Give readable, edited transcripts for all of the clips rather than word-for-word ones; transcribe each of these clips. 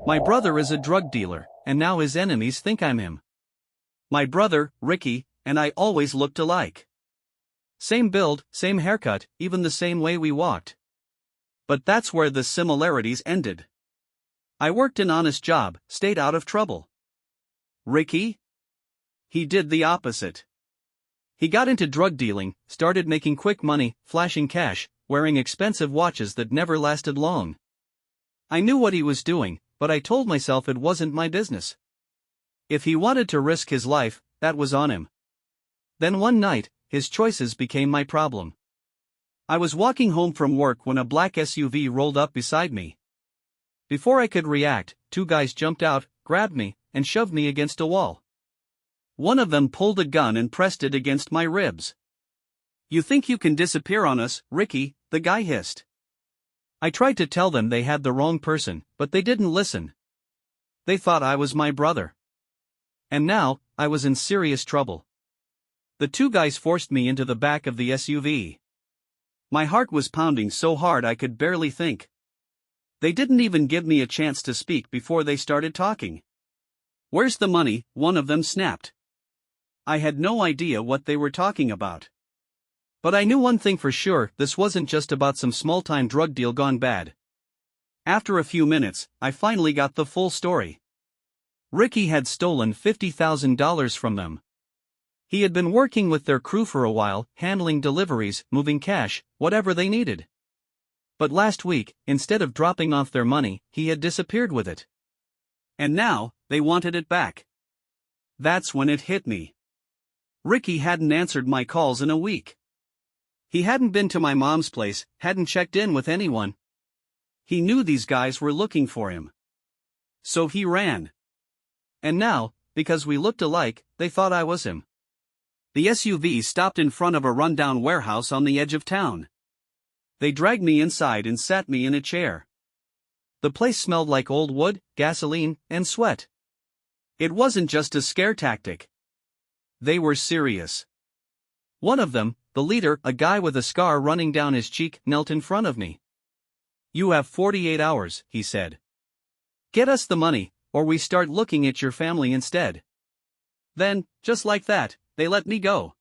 My brother is a drug dealer, and now his enemies think I'm him. My brother, Ricky, and I always looked alike. Same build, same haircut, even the same way we walked. But that's where the similarities ended. I worked an honest job, stayed out of trouble. Ricky? He did the opposite. He got into drug dealing, started making quick money, flashing cash, wearing expensive watches that never lasted long. I knew what he was doing, but I told myself it wasn't my business. If he wanted to risk his life, that was on him. Then one night, his choices became my problem. I was walking home from work when a black SUV rolled up beside me. Before I could react, two guys jumped out, grabbed me, and shoved me against a wall. One of them pulled a gun and pressed it against my ribs. "You think you can disappear on us, Ricky?" the guy hissed. I tried to tell them they had the wrong person, but they didn't listen. They thought I was my brother. And now, I was in serious trouble. The two guys forced me into the back of the SUV. My heart was pounding so hard I could barely think. They didn't even give me a chance to speak before they started talking. "Where's the money?" one of them snapped. I had no idea what they were talking about. But I knew one thing for sure, this wasn't just about some small-time drug deal gone bad. After a few minutes, I finally got the full story. Ricky had stolen $50,000 from them. He had been working with their crew for a while, handling deliveries, moving cash, whatever they needed. But last week, instead of dropping off their money, he had disappeared with it. And now, they wanted it back. That's when it hit me. Ricky hadn't answered my calls in a week. He hadn't been to my mom's place, hadn't checked in with anyone. He knew these guys were looking for him. So he ran. And now, because we looked alike, they thought I was him. The SUV stopped in front of a rundown warehouse on the edge of town. They dragged me inside and sat me in a chair. The place smelled like old wood, gasoline, and sweat. It wasn't just a scare tactic. They were serious. One of them, the leader, a guy with a scar running down his cheek, knelt in front of me. "You have 48 hours, he said. "Get us the money, or we start looking at your family instead." Then, just like that, they let me go.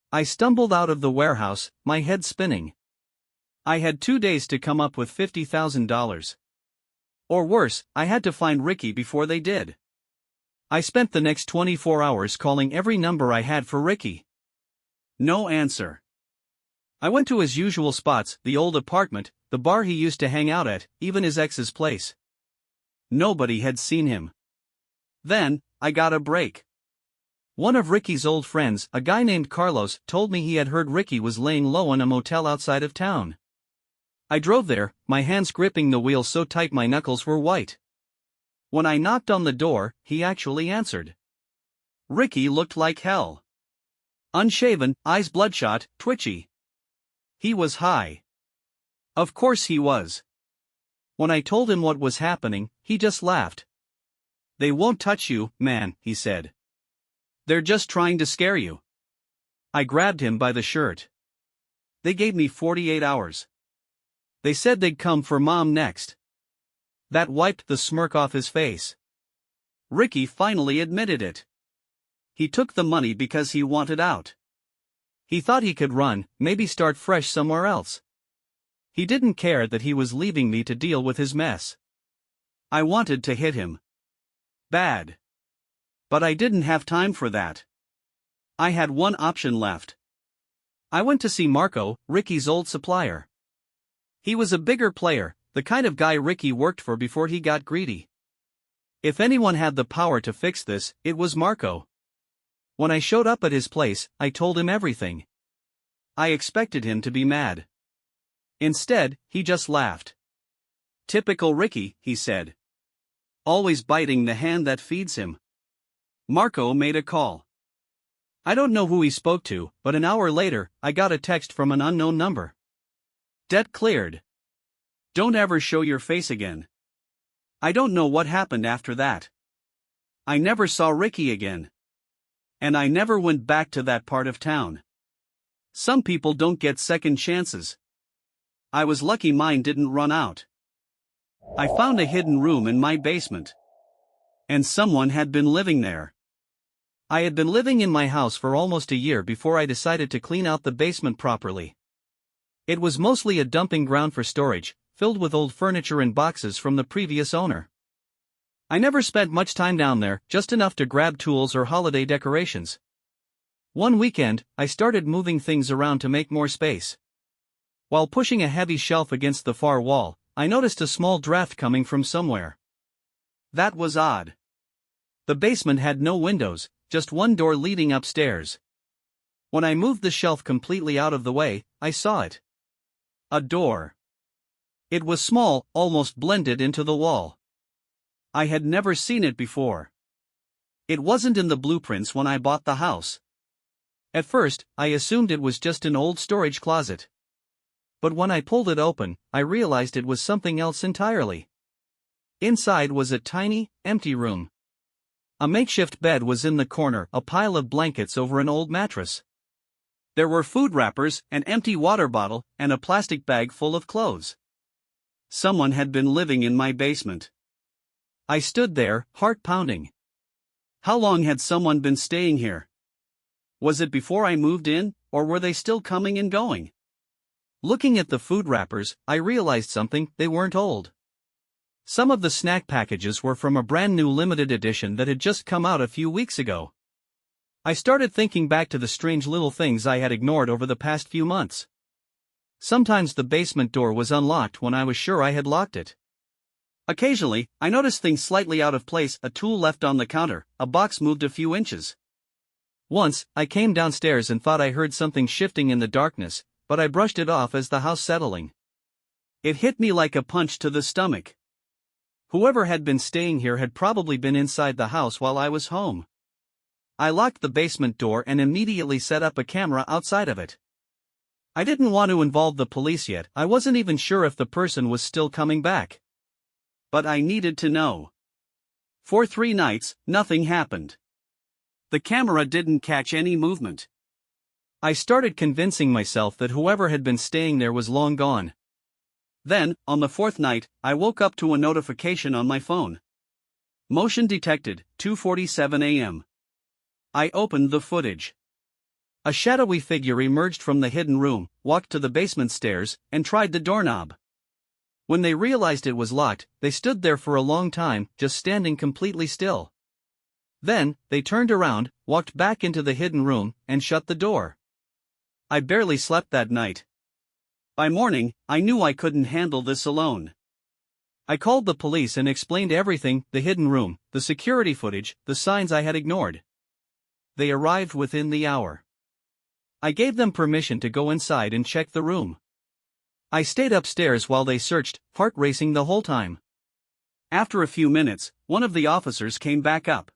I stumbled out of the warehouse, my head spinning. I had 2 days to come up with $50,000. Or worse, I had to find Ricky before they did. I spent the next 24 hours calling every number I had for Ricky. No answer. I went to his usual spots, the old apartment, the bar he used to hang out at, even his ex's place. Nobody had seen him. Then, I got a break. One of Ricky's old friends, a guy named Carlos, told me he had heard Ricky was laying low in a motel outside of town. I drove there, my hands gripping the wheel so tight my knuckles were white. When I knocked on the door, he actually answered. Ricky looked like hell. Unshaven, eyes bloodshot, twitchy. He was high. Of course he was. When I told him what was happening, he just laughed. "They won't touch you, man," he said. "They're just trying to scare you." I grabbed him by the shirt. They gave me 48 hours. They said they'd come for Mom next. That wiped the smirk off his face. Ricky finally admitted it. He took the money because he wanted out. He thought he could run, maybe start fresh somewhere else. He didn't care that he was leaving me to deal with his mess. I wanted to hit him. Bad. But I didn't have time for that. I had one option left. I went to see Marco, Ricky's old supplier. He was a bigger player, the kind of guy Ricky worked for before he got greedy. If anyone had the power to fix this, it was Marco. When I showed up at his place, I told him everything. I expected him to be mad. Instead, he just laughed. "Typical Ricky," he said. "Always biting the hand that feeds him." Marco made a call. I don't know who he spoke to, but an hour later, I got a text from an unknown number. "Debt cleared. Don't ever show your face again." I don't know what happened after that. I never saw Ricky again. And I never went back to that part of town. Some people don't get second chances. I was lucky mine didn't run out. I found a hidden room in my basement. And someone had been living there. I had been living in my house for almost a year before I decided to clean out the basement properly. It was mostly a dumping ground for storage, filled with old furniture and boxes from the previous owner. I never spent much time down there, just enough to grab tools or holiday decorations. One weekend, I started moving things around to make more space. While pushing a heavy shelf against the far wall, I noticed a small draft coming from somewhere. That was odd. The basement had no windows, just one door leading upstairs. When I moved the shelf completely out of the way, I saw it. A door. It was small, almost blended into the wall. I had never seen it before. It wasn't in the blueprints when I bought the house. At first, I assumed it was just an old storage closet. But when I pulled it open, I realized it was something else entirely. Inside was a tiny, empty room. A makeshift bed was in the corner, a pile of blankets over an old mattress. There were food wrappers, an empty water bottle, and a plastic bag full of clothes. Someone had been living in my basement. I stood there, heart pounding. How long had someone been staying here? Was it before I moved in, or were they still coming and going? Looking at the food wrappers, I realized something: they weren't old. Some of the snack packages were from a brand new limited edition that had just come out a few weeks ago. I started thinking back to the strange little things I had ignored over the past few months. Sometimes the basement door was unlocked when I was sure I had locked it. Occasionally, I noticed things slightly out of place: a tool left on the counter, a box moved a few inches. Once, I came downstairs and thought I heard something shifting in the darkness, but I brushed it off as the house settling. It hit me like a punch to the stomach. Whoever had been staying here had probably been inside the house while I was home. I locked the basement door and immediately set up a camera outside of it. I didn't want to involve the police yet. I wasn't even sure if the person was still coming back. But I needed to know. For 3 nights, nothing happened. The camera didn't catch any movement. I started convincing myself that whoever had been staying there was long gone. Then, on the 4th night, I woke up to a notification on my phone. Motion detected, 2:47 a.m. I opened the footage. A shadowy figure emerged from the hidden room, walked to the basement stairs, and tried the doorknob. When they realized it was locked, they stood there for a long time, just standing completely still. Then, they turned around, walked back into the hidden room, and shut the door. I barely slept that night. By morning, I knew I couldn't handle this alone. I called the police and explained everything: the hidden room, the security footage, the signs I had ignored. They arrived within the hour. I gave them permission to go inside and check the room. I stayed upstairs while they searched, heart racing the whole time. After a few minutes, one of the officers came back up.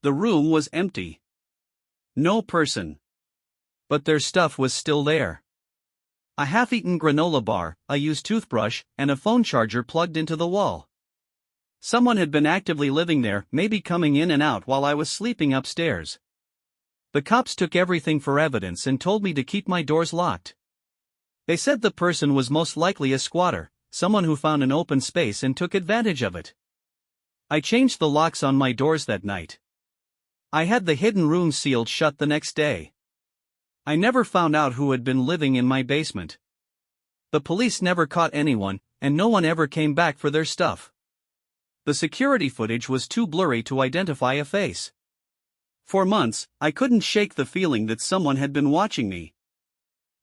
The room was empty. No person. But their stuff was still there. A half-eaten granola bar, a used toothbrush, and a phone charger plugged into the wall. Someone had been actively living there, maybe coming in and out while I was sleeping upstairs. The cops took everything for evidence and told me to keep my doors locked. They said the person was most likely a squatter, someone who found an open space and took advantage of it. I changed the locks on my doors that night. I had the hidden room sealed shut the next day. I never found out who had been living in my basement. The police never caught anyone, and no one ever came back for their stuff. The security footage was too blurry to identify a face. For months, I couldn't shake the feeling that someone had been watching me.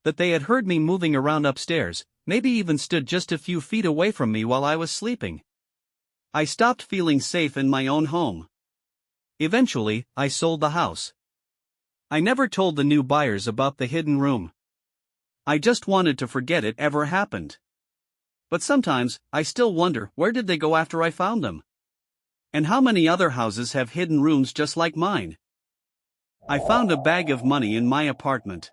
That they had heard me moving around upstairs, maybe even stood just a few feet away from me while I was sleeping. I stopped feeling safe in my own home. Eventually, I sold the house. I never told the new buyers about the hidden room. I just wanted to forget it ever happened. But sometimes, I still wonder, where did they go after I found them? And how many other houses have hidden rooms just like mine? I found a bag of money in my apartment.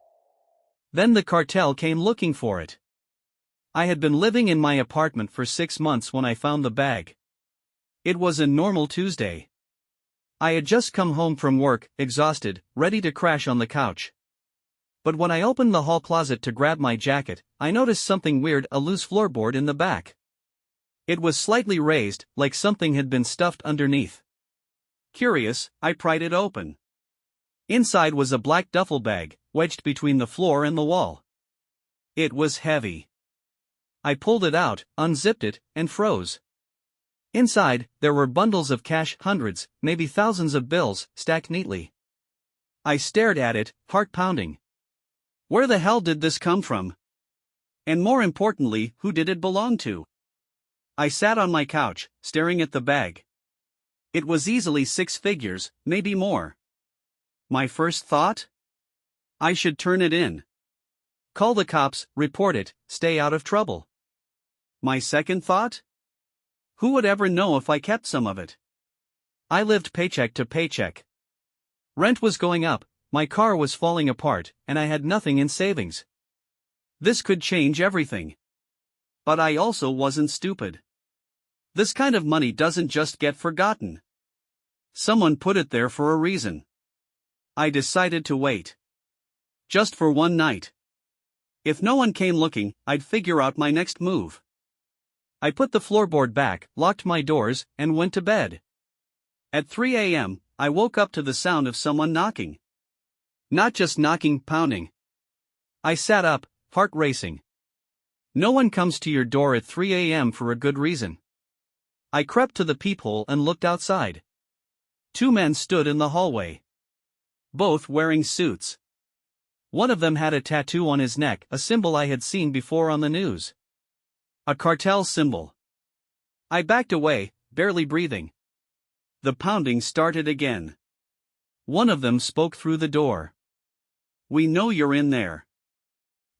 Then the cartel came looking for it. I had been living in my apartment for 6 months when I found the bag. It was a normal Tuesday. I had just come home from work, exhausted, ready to crash on the couch. But when I opened the hall closet to grab my jacket, I noticed something weird: a loose floorboard in the back. It was slightly raised, like something had been stuffed underneath. Curious, I pried it open. Inside was a black duffel bag, wedged between the floor and the wall. It was heavy. I pulled it out, unzipped it, and froze. Inside, there were bundles of cash, hundreds, maybe thousands of bills, stacked neatly. I stared at it, heart pounding. Where the hell did this come from? And more importantly, who did it belong to? I sat on my couch, staring at the bag. It was easily 6 figures, maybe more. My first thought? I should turn it in. Call the cops, report it, stay out of trouble. My second thought? Who would ever know if I kept some of it? I lived paycheck to paycheck. Rent was going up, my car was falling apart, and I had nothing in savings. This could change everything. But I also wasn't stupid. This kind of money doesn't just get forgotten. Someone put it there for a reason. I decided to wait. Just for one night. If no one came looking, I'd figure out my next move. I put the floorboard back, locked my doors, and went to bed. At 3 a.m., I woke up to the sound of someone knocking. Not just knocking, pounding. I sat up, heart racing. No one comes to your door at 3 a.m. for a good reason. I crept to the peephole and looked outside. 2 men stood in the hallway. Both wearing suits. One of them had a tattoo on his neck, a symbol I had seen before on the news. A cartel symbol. I backed away, barely breathing. The pounding started again. One of them spoke through the door. "We know you're in there.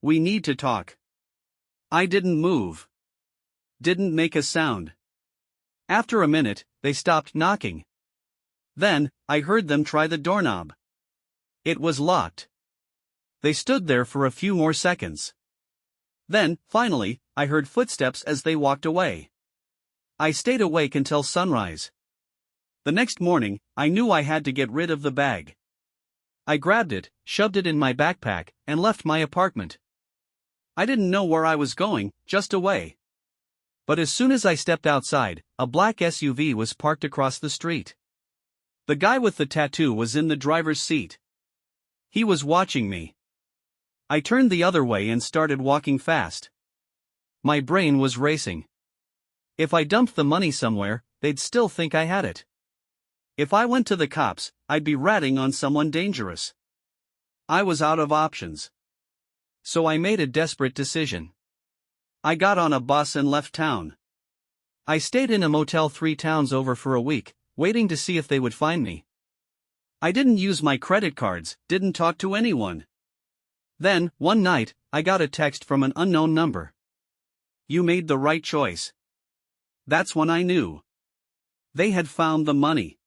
We need to talk." I didn't move. Didn't make a sound. After a minute, they stopped knocking. Then, I heard them try the doorknob. It was locked. They stood there for a few more seconds. Then, finally, I heard footsteps as they walked away. I stayed awake until sunrise. The next morning, I knew I had to get rid of the bag. I grabbed it, shoved it in my backpack, and left my apartment. I didn't know where I was going, just away. But as soon as I stepped outside, a black SUV was parked across the street. The guy with the tattoo was in the driver's seat. He was watching me. I turned the other way and started walking fast. My brain was racing. If I dumped the money somewhere, they'd still think I had it. If I went to the cops, I'd be ratting on someone dangerous. I was out of options. So I made a desperate decision. I got on a bus and left town. I stayed in a motel 3 towns over for a week, waiting to see if they would find me. I didn't use my credit cards, didn't talk to anyone. Then, one night, I got a text from an unknown number. "You made the right choice." That's when I knew. They had found the money.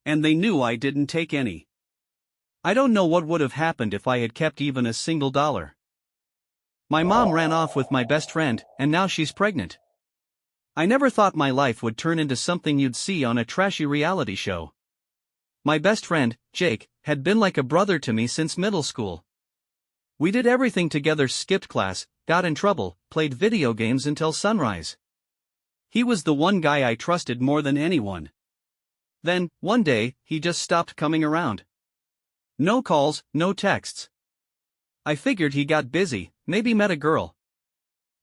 And they knew I didn't take any. I don't know what would have happened if I had kept even a single dollar. My mom ran off with my best friend, and now she's pregnant. I never thought my life would turn into something you'd see on a trashy reality show. My best friend, Jake, had been like a brother to me since middle school. We did everything together, skipped class, got in trouble, played video games until sunrise. He was the one guy I trusted more than anyone. Then, one day, he just stopped coming around. No calls, no texts. I figured he got busy, maybe met a girl.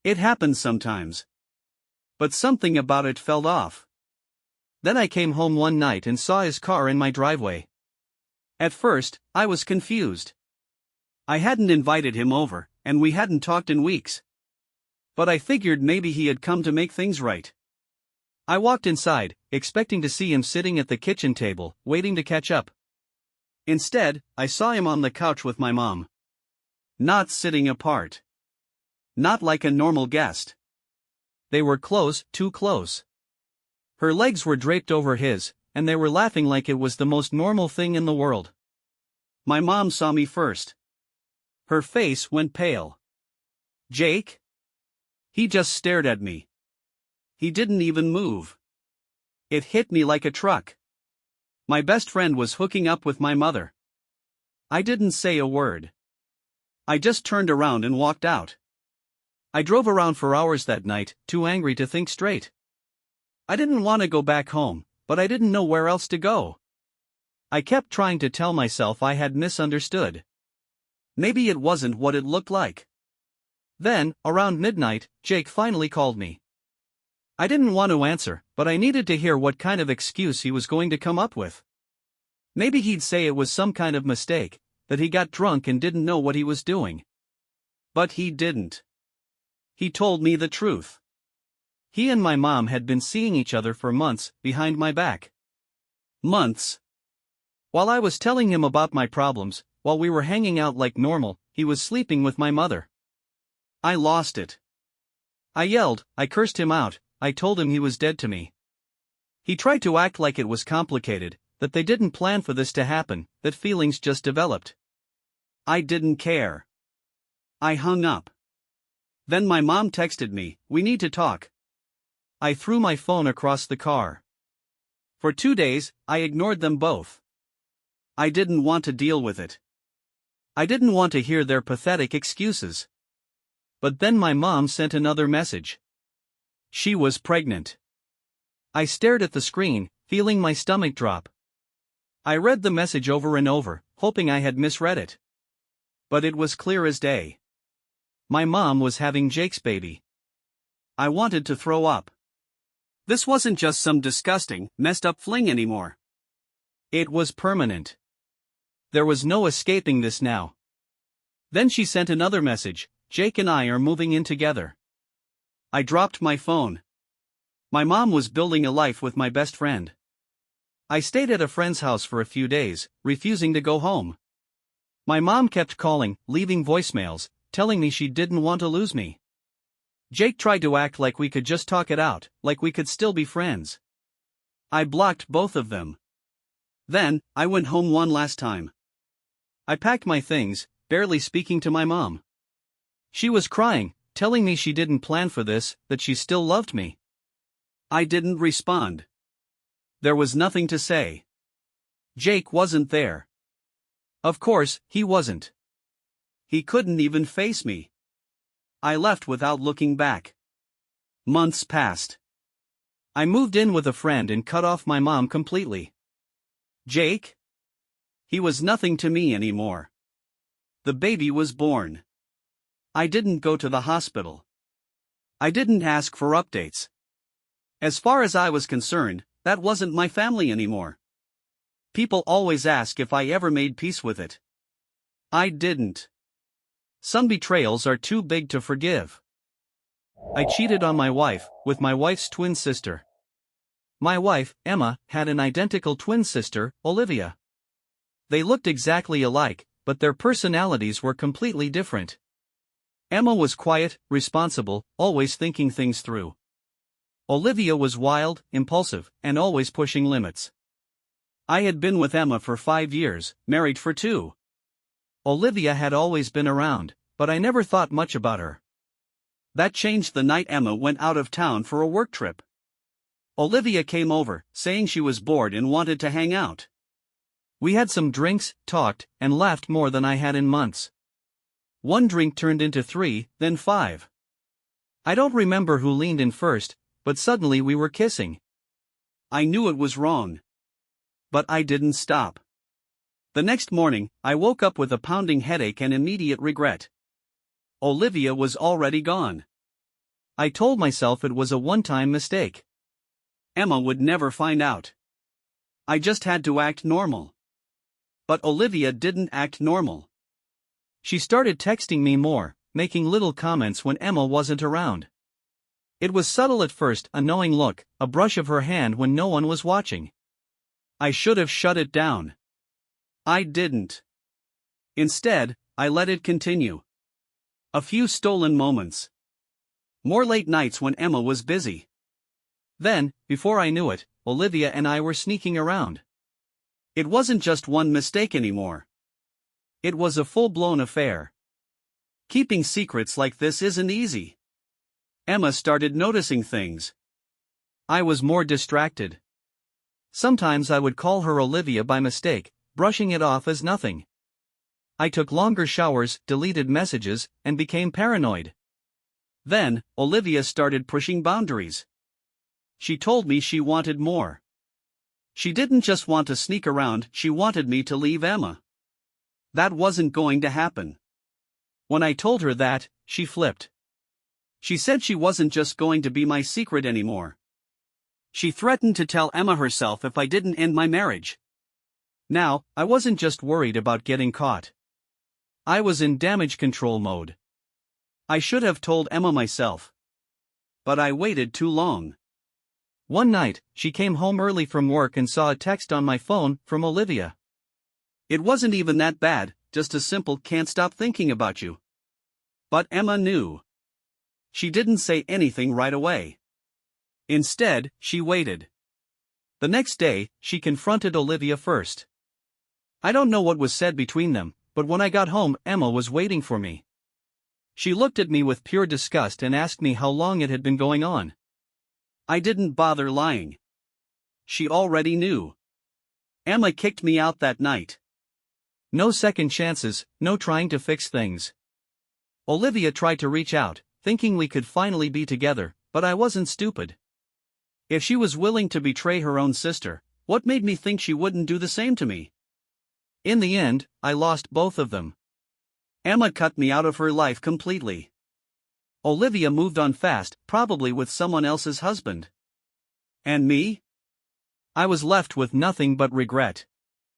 It happens sometimes. But something about it fell off. Then I came home one night and saw his car in my driveway. At first, I was confused. I hadn't invited him over, and we hadn't talked in weeks. But I figured maybe he had come to make things right. I walked inside, expecting to see him sitting at the kitchen table, waiting to catch up. Instead, I saw him on the couch with my mom. Not sitting apart. Not like a normal guest. They were close, too close. Her legs were draped over his, and they were laughing like it was the most normal thing in the world. My mom saw me first. Her face went pale. "Jake?" He just stared at me. He didn't even move. It hit me like a truck. My best friend was hooking up with my mother. I didn't say a word. I just turned around and walked out. I drove around for hours that night, too angry to think straight. I didn't want to go back home, but I didn't know where else to go. I kept trying to tell myself I had misunderstood. Maybe it wasn't what it looked like. Then, around midnight, Jake finally called me. I didn't want to answer, but I needed to hear what kind of excuse he was going to come up with. Maybe he'd say it was some kind of mistake, that he got drunk and didn't know what he was doing. But he didn't. He told me the truth. He and my mom had been seeing each other for months, behind my back. Months. While I was telling him about my problems, while we were hanging out like normal, he was sleeping with my mother. I lost it. I yelled, I cursed him out, I told him he was dead to me. He tried to act like it was complicated, that they didn't plan for this to happen, that feelings just developed. I didn't care. I hung up. Then my mom texted me, "We need to talk." I threw my phone across the car. For 2 days, I ignored them both. I didn't want to deal with it. I didn't want to hear their pathetic excuses. But then my mom sent another message. She was pregnant. I stared at the screen, feeling my stomach drop. I read the message over and over, hoping I had misread it. But it was clear as day. My mom was having Jake's baby. I wanted to throw up. This wasn't just some disgusting, messed up fling anymore. It was permanent. There was no escaping this now. Then she sent another message, "Jake and I are moving in together." I dropped my phone. My mom was building a life with my best friend. I stayed at a friend's house for a few days, refusing to go home. My mom kept calling, leaving voicemails, telling me she didn't want to lose me. Jake tried to act like we could just talk it out, like we could still be friends. I blocked both of them. Then, I went home one last time. I packed my things, barely speaking to my mom. She was crying, telling me she didn't plan for this, that she still loved me. I didn't respond. There was nothing to say. Jake wasn't there. Of course, he wasn't. He couldn't even face me. I left without looking back. Months passed. I moved in with a friend and cut off my mom completely. Jake? He was nothing to me anymore. The baby was born. I didn't go to the hospital. I didn't ask for updates. As far as I was concerned, that wasn't my family anymore. People always ask if I ever made peace with it. I didn't. Some betrayals are too big to forgive. I cheated on my wife, with my wife's twin sister. My wife, Emma, had an identical twin sister, Olivia. They looked exactly alike, but their personalities were completely different. Emma was quiet, responsible, always thinking things through. Olivia was wild, impulsive, and always pushing limits. I had been with Emma for 5 years, married for 2. Olivia had always been around, but I never thought much about her. That changed the night Emma went out of town for a work trip. Olivia came over, saying she was bored and wanted to hang out. We had some drinks, talked, and laughed more than I had in months. 1 drink turned into 3, then 5. I don't remember who leaned in first, but suddenly we were kissing. I knew it was wrong. But I didn't stop. The next morning, I woke up with a pounding headache and immediate regret. Olivia was already gone. I told myself it was a one-time mistake. Emma would never find out. I just had to act normal. But Olivia didn't act normal. She started texting me more, making little comments when Emma wasn't around. It was subtle at first, a knowing look, a brush of her hand when no one was watching. I should have shut it down. I didn't. Instead, I let it continue. A few stolen moments. More late nights when Emma was busy. Then, before I knew it, Olivia and I were sneaking around. It wasn't just one mistake anymore. It was a full-blown affair. Keeping secrets like this isn't easy. Emma started noticing things. I was more distracted. Sometimes I would call her Olivia by mistake, brushing it off as nothing. I took longer showers, deleted messages, and became paranoid. Then, Olivia started pushing boundaries. She told me she wanted more. She didn't just want to sneak around, she wanted me to leave Emma. That wasn't going to happen. When I told her that, she flipped. She said she wasn't just going to be my secret anymore. She threatened to tell Emma herself if I didn't end my marriage. Now, I wasn't just worried about getting caught. I was in damage control mode. I should have told Emma myself. But I waited too long. One night, she came home early from work and saw a text on my phone from Olivia. It wasn't even that bad, just a simple "can't stop thinking about you." But Emma knew. She didn't say anything right away. Instead, she waited. The next day, she confronted Olivia first. I don't know what was said between them, but when I got home, Emma was waiting for me. She looked at me with pure disgust and asked me how long it had been going on. I didn't bother lying. She already knew. Emma kicked me out that night. No second chances, no trying to fix things. Olivia tried to reach out, thinking we could finally be together, but I wasn't stupid. If she was willing to betray her own sister, what made me think she wouldn't do the same to me? In the end, I lost both of them. Emma cut me out of her life completely. Olivia moved on fast, probably with someone else's husband. And me? I was left with nothing but regret.